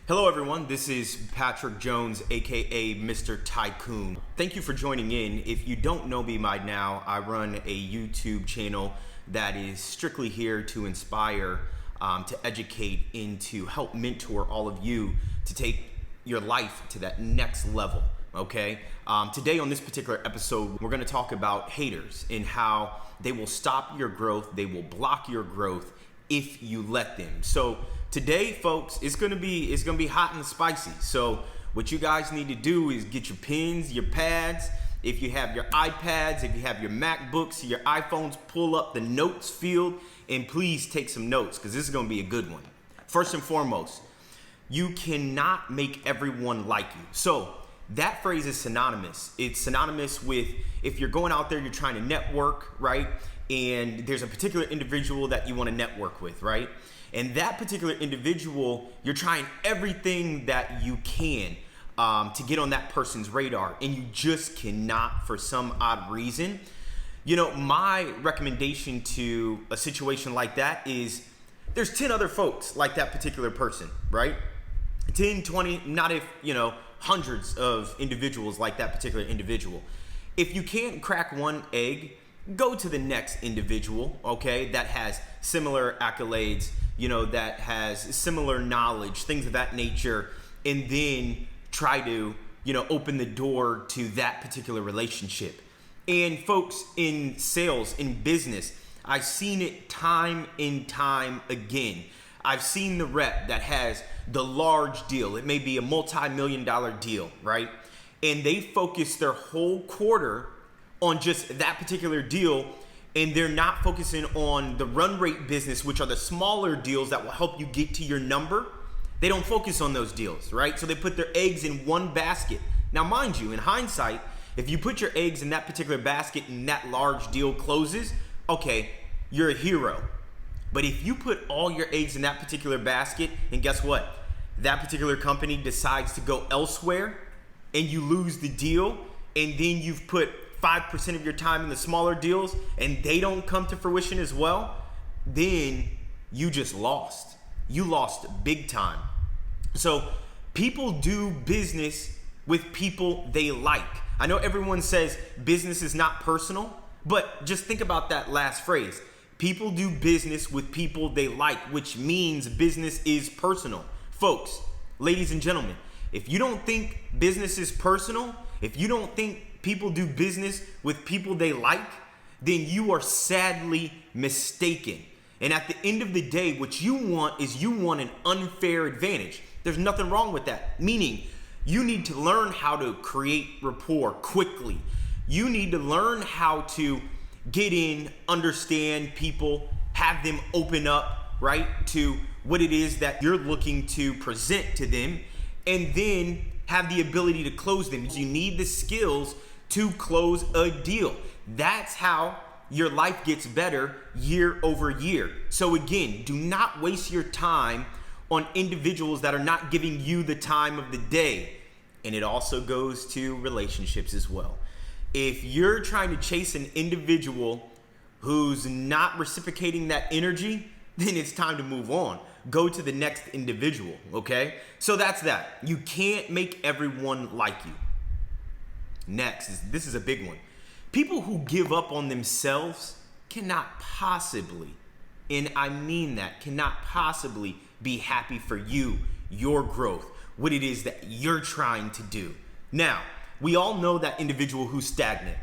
Hello everyone, this is Patrick Jones, aka Mr. Tycoon. Thank you for joining in. If you don't know me by now, I run a YouTube channel that is strictly here to inspire, to educate, and to help mentor all of you to take your life to that next level, okay? Today on this particular episode, we're gonna talk about haters and how they will stop your growth, they will block your growth if you let them. So today, folks, it's gonna be hot and spicy. So what you guys need to do is get your pens, your pads. If you have your iPads, if you have your MacBooks, your iPhones, pull up the notes field and please take some notes because this is gonna be a good one. First and foremost, you cannot make everyone like you. So that phrase is synonymous. It's synonymous with if you're going out there, you're trying to network, right? And there's a particular individual that you want to network with, right? And that particular individual, you're trying everything that you can to get on that person's radar, and you just cannot for some odd reason. You know, my recommendation to a situation like that is there's 10 other folks like that particular person, right? 10, 20, not if, hundreds of individuals like that particular individual. If you can't crack one egg, go to the next individual, okay, that has similar accolades, that has similar knowledge, things of that nature, and then try to, open the door to that particular relationship. And folks, in sales, in business, I've seen it time and time again. I've seen the rep that has the large deal. It may be a multi-million-dollar deal, right? And they focus their whole quarter on just that particular deal, and they're not focusing on the run rate business, which are the smaller deals that will help you get to your number. They don't focus on those deals, right? So they put their eggs in one basket. Now, mind you, in hindsight, if you put your eggs in that particular basket and that large deal closes, okay, you're a hero. But if you put all your eggs in that particular basket, and guess what? That particular company decides to go elsewhere and you lose the deal, and then you've put 5% of your time in the smaller deals and they don't come to fruition as well, then you just lost. You lost big time. So people do business with people they like. I know everyone says business is not personal, but just think about that last phrase. People do business with people they like, which means business is personal. Folks, ladies and gentlemen, if you don't think business is personal, if you don't think people do business with people they like, then you are sadly mistaken. And at the end of the day, what you want is you want an unfair advantage. There's nothing wrong with that. Meaning, you need to learn how to create rapport quickly. You need to learn how to get in, understand people, have them open up, right, to what it is that you're looking to present to them, and then have the ability to close them. You need the skills to close a deal. That's how your life gets better year over year. So again, do not waste your time on individuals that are not giving you the time of the day. And it also goes to relationships as well. If you're trying to chase an individual who's not reciprocating that energy, then it's time to move on. Go to the next individual, okay? So that's that. You can't make everyone like you. Next, this is a big one. People who give up on themselves cannot possibly, and I mean that, cannot possibly be happy for you, your growth, what it is that you're trying to do. Now, we all know that individual who's stagnant.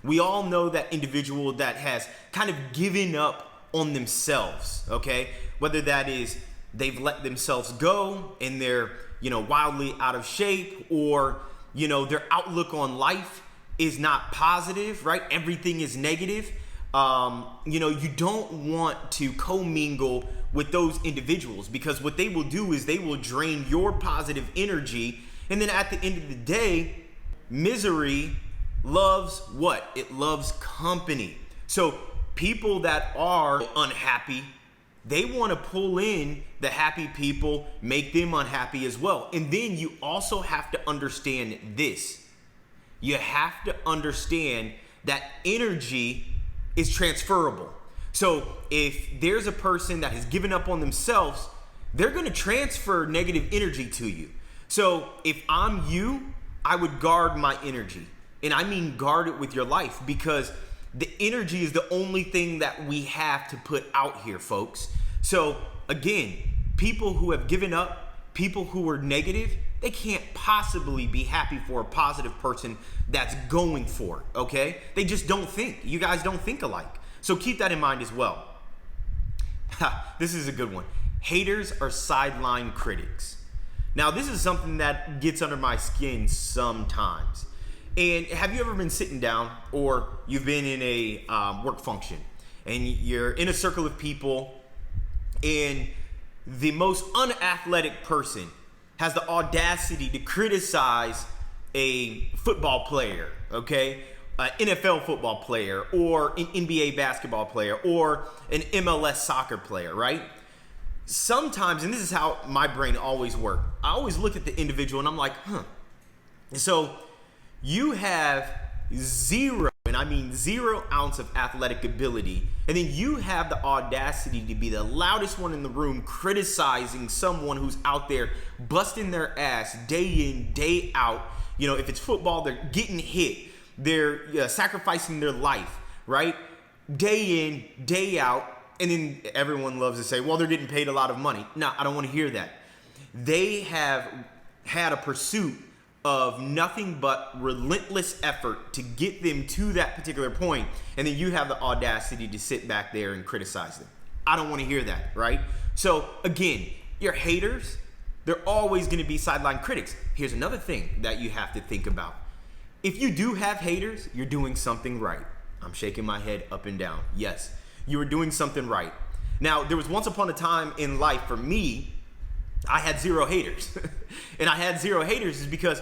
We all know that individual that has kind of given up on themselves, okay? Whether that is they've let themselves go and they're, wildly out of shape, or, their outlook on life is not positive, right? Everything is negative. You don't want to commingle with those individuals because what they will do is they will drain your positive energy. And then at the end of the day, misery loves what? It loves company. So people that are unhappy, they want to pull in the happy people, make them unhappy as well. And then you also have to understand this. You have to understand that energy is transferable. So if there's a person that has given up on themselves, they're going to transfer negative energy to you. So if I'm you, I would guard my energy. And I mean guard it with your life, because the energy is the only thing that we have to put out here, folks. So again, people who have given up, people who are negative, they can't possibly be happy for a positive person that's going for it, okay? They just don't think. You guys don't think alike. So keep that in mind as well. This is a good one. Haters are sideline critics. Now, this is something that gets under my skin sometimes. And have you ever been sitting down, or you've been in a work function, and you're in a circle of people, and the most unathletic person has the audacity to criticize a football player, okay? An NFL football player, or an NBA basketball player, or an MLS soccer player, right? Sometimes, and this is how my brain always works, I always look at the individual and I'm like, So you have zero, and I mean 0 ounce of athletic ability, and then you have the audacity to be the loudest one in the room criticizing someone who's out there busting their ass day in, day out. You know, if it's football, they're getting hit. They're sacrificing their life, right? Day in, day out. And then everyone loves to say, well, they're getting paid a lot of money. No, I don't want to hear that. They have had a pursuit of nothing but relentless effort to get them to that particular point. And then you have the audacity to sit back there and criticize them. I don't want to hear that, right? So again, your haters, they're always going to be sideline critics. Here's another thing that you have to think about. If you do have haters, you're doing something right. I'm shaking my head up and down. Yes, you were doing something right. Now, there was once upon a time in life for me, I had 0 haters. And I had 0 haters is because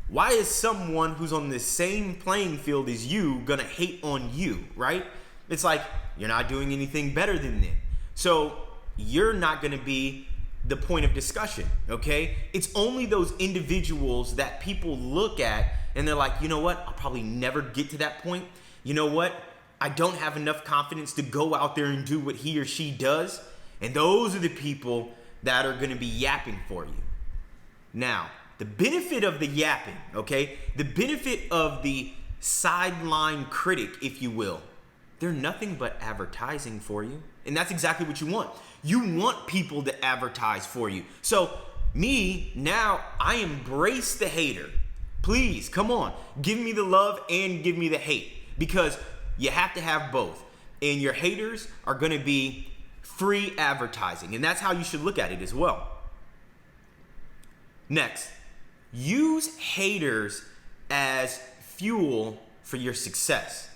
why is someone who's on the same playing field as you gonna hate on you, right? It's like, you're not doing anything better than them. So you're not gonna be the point of discussion, okay? It's only those individuals that people look at and they're like, you know what? I'll probably never get to that point. You know what? I don't have enough confidence to go out there and do what he or she does. And those are the people that are gonna be yapping for you. Now, the benefit of the yapping, okay? The benefit of the sideline critic, if you will, they're nothing but advertising for you. And that's exactly what you want. You want people to advertise for you. So me, now I embrace the hater. Please, come on. Give me the love and give me the hate, because you have to have both. And your haters are gonna be free advertising. And that's how you should look at it as well. Next, use haters as fuel for your success.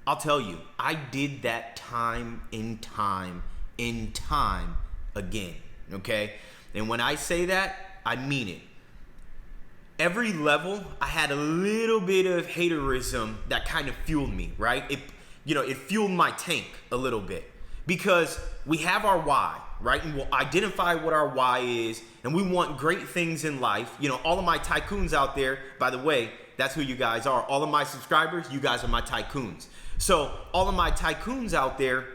I'll tell you, I did that time and time and time again, okay? And when I say that, I mean it. Every level, I had a little bit of haterism that kind of fueled me, right? It fueled my tank a little bit, because we have our why, right? And we'll identify what our why is, and we want great things in life. You know, all of my tycoons out there, by the way, that's who you guys are. All of my subscribers, you guys are my tycoons. So all of my tycoons out there,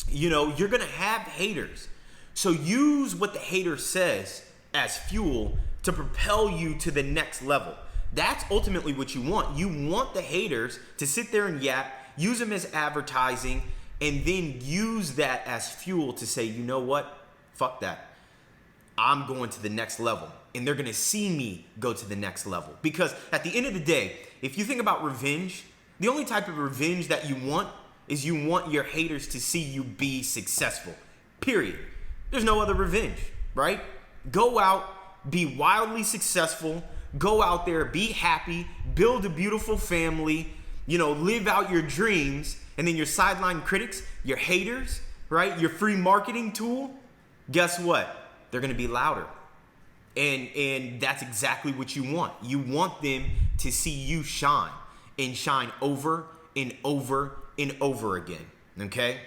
you know, you're gonna have haters. So use what the hater says as fuel to propel you to the next level. That's ultimately what you want. You want the haters to sit there and yap, use them as advertising, and then use that as fuel to say, you know what? Fuck that. I'm going to the next level. And they're gonna see me go to the next level. Because at the end of the day, if you think about revenge, the only type of revenge that you want is you want your haters to see you be successful. Period. There's no other revenge, right? Go out, be wildly successful, go out there, be happy, build a beautiful family, you know, live out your dreams, and then your sideline critics, your haters, right? Your free marketing tool, guess what? They're gonna be louder. And that's exactly what you want. You want them to see you shine, and shine over and over and over again, okay?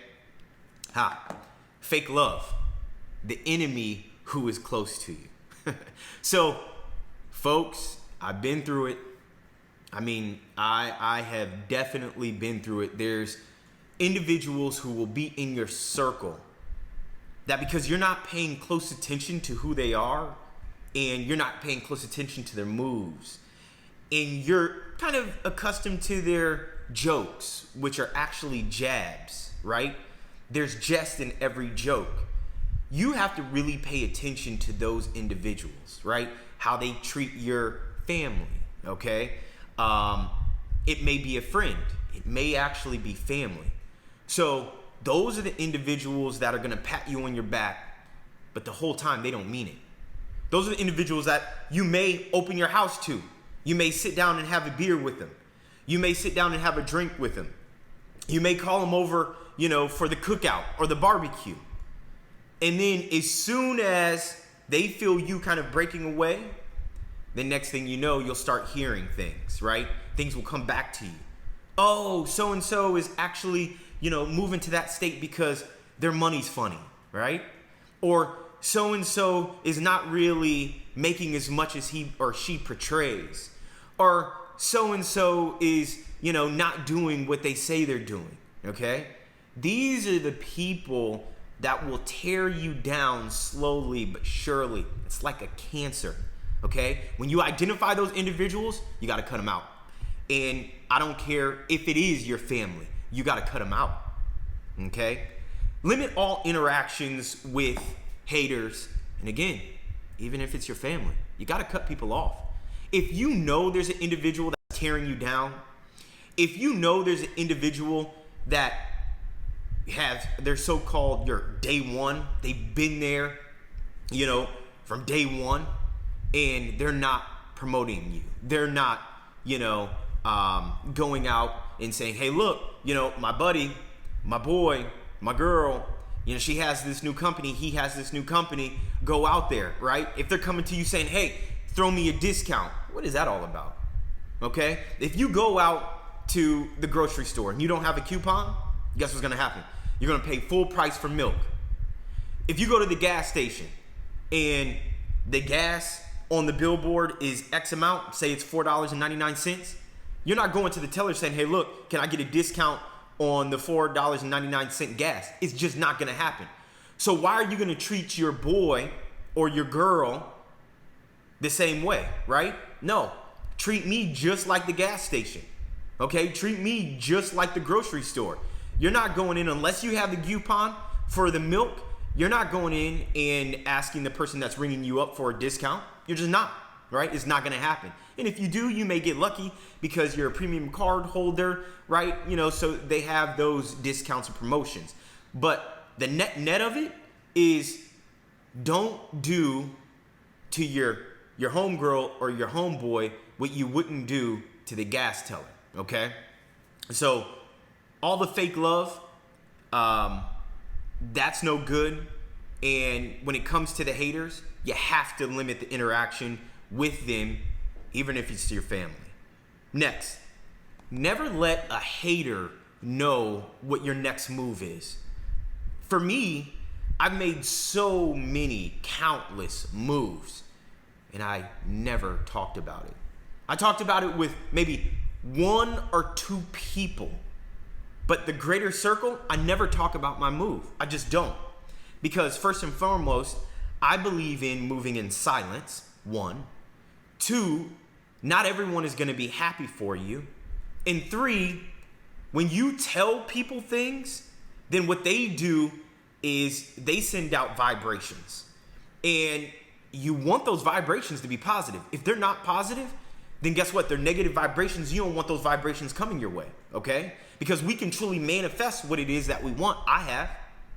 Fake love, the enemy who is close to you. So, folks, I've been through it. I mean, I have definitely been through it. There's individuals who will be in your circle that because you're not paying close attention to who they are and you're not paying close attention to their moves and you're kind of accustomed to their jokes, which are actually jabs, right? There's jest in every joke. You have to really pay attention to those individuals, right? How they treat your family, okay? It may be a friend. It may actually be family. So those are the individuals that are going to pat you on your back, but the whole time they don't mean it. Those are the individuals that you may open your house to. You may sit down and have a beer with them. You may sit down and have a drink with them. You may call them over, for the cookout or the barbecue. And then as soon as they feel you kind of breaking away, the next thing you know, you'll start hearing things, right? Things will come back to you. Oh, so-and-so is actually, moving to that state because their money's funny, right? Or so-and-so is not really making as much as he or she portrays. Or so-and-so is, not doing what they say they're doing, okay? These are the people that will tear you down slowly but surely. It's like a cancer, okay? When you identify those individuals, you got to cut them out. And I don't care if it is your family, you got to cut them out, okay? Limit all interactions with haters. And again, even if it's your family, you got to cut people off. If you know there's an individual that's tearing you down, if you know there's an individual that they're so-called your day one, they've been there, from day one, and they're not promoting you. They're not, going out and saying, hey, look, my buddy, my boy, my girl, she has this new company, he has this new company, go out there, right? If they're coming to you saying, hey, throw me a discount, what is that all about? Okay? If you go out to the grocery store and you don't have a coupon, guess what's gonna happen? You're gonna pay full price for milk. If you go to the gas station and the gas on the billboard is X amount, say it's $4.99, you're not going to the teller saying, hey, look, can I get a discount on the $4.99 gas? It's just not gonna happen. So why are you gonna treat your boy or your girl the same way, right? No, treat me just like the gas station, okay? Treat me just like the grocery store. You're not going in, unless you have the coupon for the milk, you're not going in and asking the person that's ringing you up for a discount. You're just not, right? It's not gonna happen. And if you do, you may get lucky because you're a premium card holder, right? So they have those discounts and promotions. But the net of it is, don't do to your homegirl or your homeboy what you wouldn't do to the gas teller, okay? So all the fake love, that's no good. And when it comes to the haters, you have to limit the interaction with them, even if it's to your family. Next, never let a hater know what your next move is. For me, I've made so many countless moves, and I never talked about it. I talked about it with maybe one or two people, but the greater circle, I never talk about my move. I just don't. Because first and foremost, I believe in moving in silence, one. Two, not everyone is going to be happy for you. And three, when you tell people things, then what they do is they send out vibrations. And you want those vibrations to be positive. If they're not positive, then guess what? They're negative vibrations. You don't want those vibrations coming your way, okay? Because we can truly manifest what it is that we want. I have,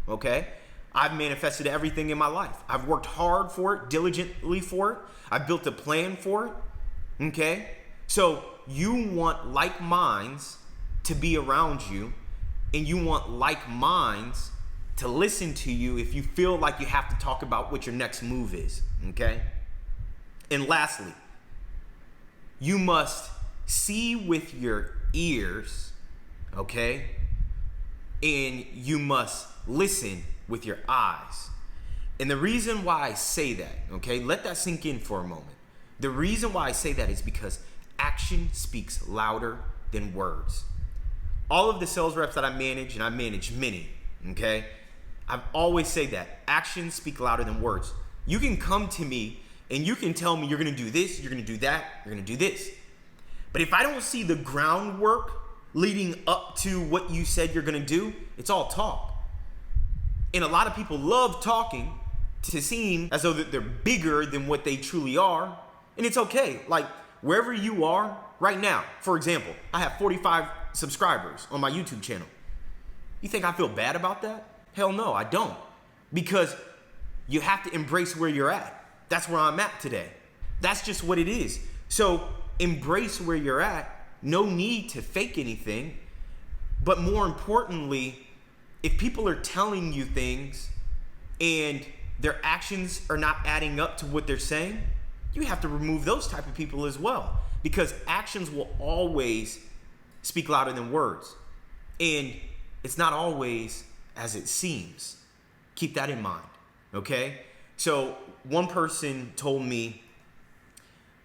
okay? I've manifested everything in my life. I've worked hard for it, diligently for it. I've built a plan for it, okay? So you want like minds to be around you, and you want like minds to listen to you if you feel like you have to talk about what your next move is, okay? And lastly, you must see with your ears, okay? And you must listen with your eyes. And the reason why I say that, okay, let that sink in for a moment. The reason why I say that is because action speaks louder than words. All of the sales reps that I manage, and I manage many, okay, I've always said that. Actions speak louder than words. You can come to me and you can tell me you're going to do this, you're going to do that, you're going to do this. But if I don't see the groundwork leading up to what you said you're going to do, it's all talk. And a lot of people love talking to seem as though that they're bigger than what they truly are. And it's okay. Like wherever you are right now, for example, I have 45 subscribers on my YouTube channel. You think I feel bad about that? Hell no, I don't. Because you have to embrace where you're at. That's where I'm at today. That's just what it is. So embrace where you're at. No need to fake anything. But more importantly, if people are telling you things and their actions are not adding up to what they're saying, you have to remove those type of people as well. Because actions will always speak louder than words. And it's not always as it seems. Keep that in mind, okay? So one person told me,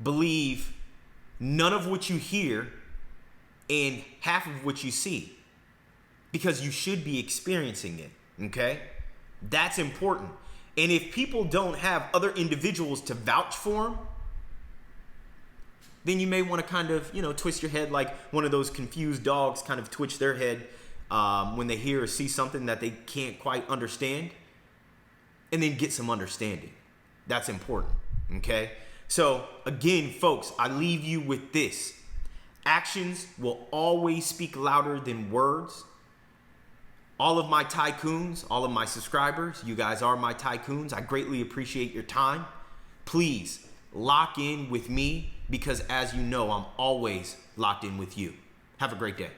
believe none of what you hear and half of what you see, because you should be experiencing it, okay? That's important. And if people don't have other individuals to vouch for them, then you may want to kind of, twist your head like one of those confused dogs kind of twitch their head when they hear or see something that they can't quite understand, and then get some understanding. That's important, okay? So again, folks, I leave you with this. Actions will always speak louder than words. All of my tycoons, all of my subscribers, you guys are my tycoons. I greatly appreciate your time. Please lock in with me, because as you know, I'm always locked in with you. Have a great day.